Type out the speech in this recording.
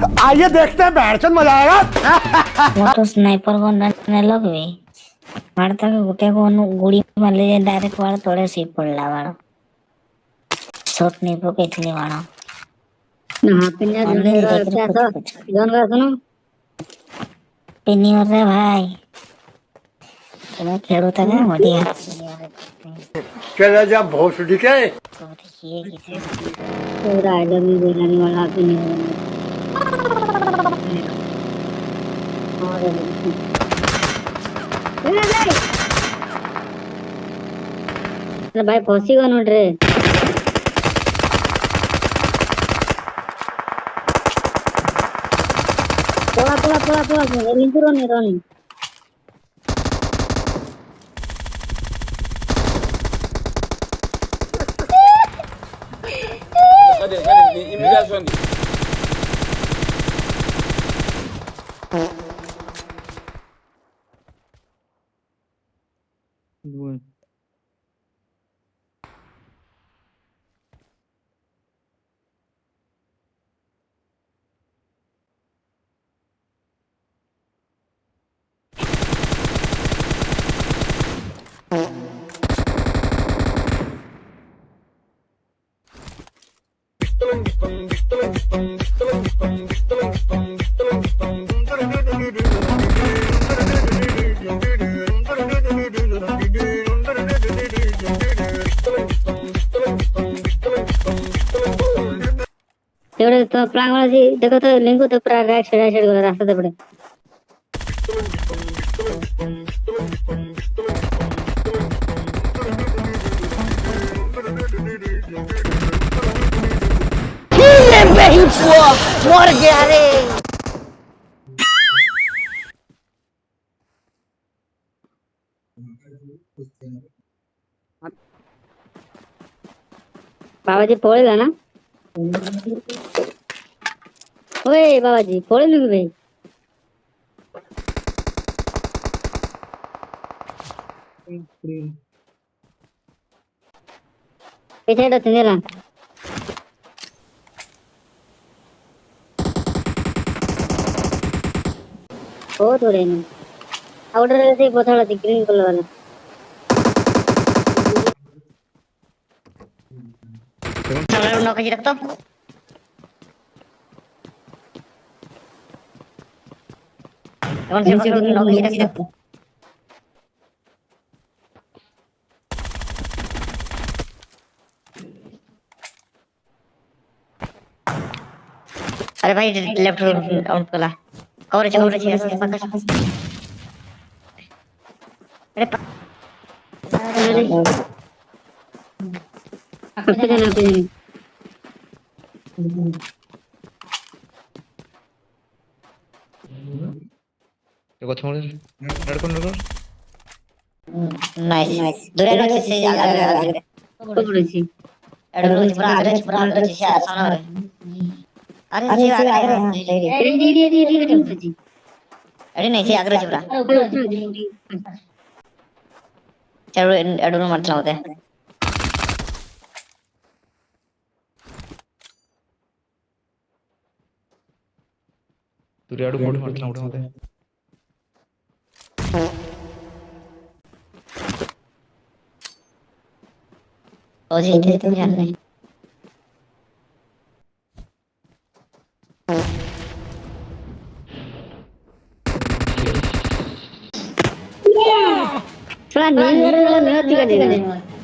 आइए देखते हैं बैठचंद मजा आएगा। वो तो स्नाइपर को ने लगवे मारता के गुटे को गुड़ी मारले डायरेक्ट वाला तोड़े सी पड़ला वाला शॉट नहीं पकेतली वाला हाँ पिन्या जोन का सुनो पिन्नी और रे भाई तुम्हें खेलो तक है बढ़िया चले जा भोसड़ी के तो देखिए किसे पूरा आईडब्ल्यू बोलने वाला पिन्या भाई फौसी को नोट रे पोला लिंक रोनी Imigración. Bueno. तेवढे तो प्रांग वाला जी देखो तो लिंक तो पूरा राइट साइड वाला रास्ता ते पड़े मर गया रे बाबाजी पोळेला ना ओए बाबाजी पोळेलु की भाई पीछे तो तिनेला ओ थोड़े ने आउटर से पोथाला थी ग्रीन कलर वाला सामने उन्होंने कहीं रखता कौन से उन्होंने कहीं रखता अरे भाई लेफ्ट आउट कला कवरेज ऐसे पकड़ अरे पीछे जाना पीछे देखो थोड़े नड़को नाइस दूर से आगे तो पड़े छी पूरा आगे से आसान अरे जी अरे नहीं से आगे पूरा चलो एडो मारता होते हैं तुरे आडू फोड़ मारता होते ओ जी इतने तुम जान नहीं थोड़ा नींद आ रहा है ना ठीक है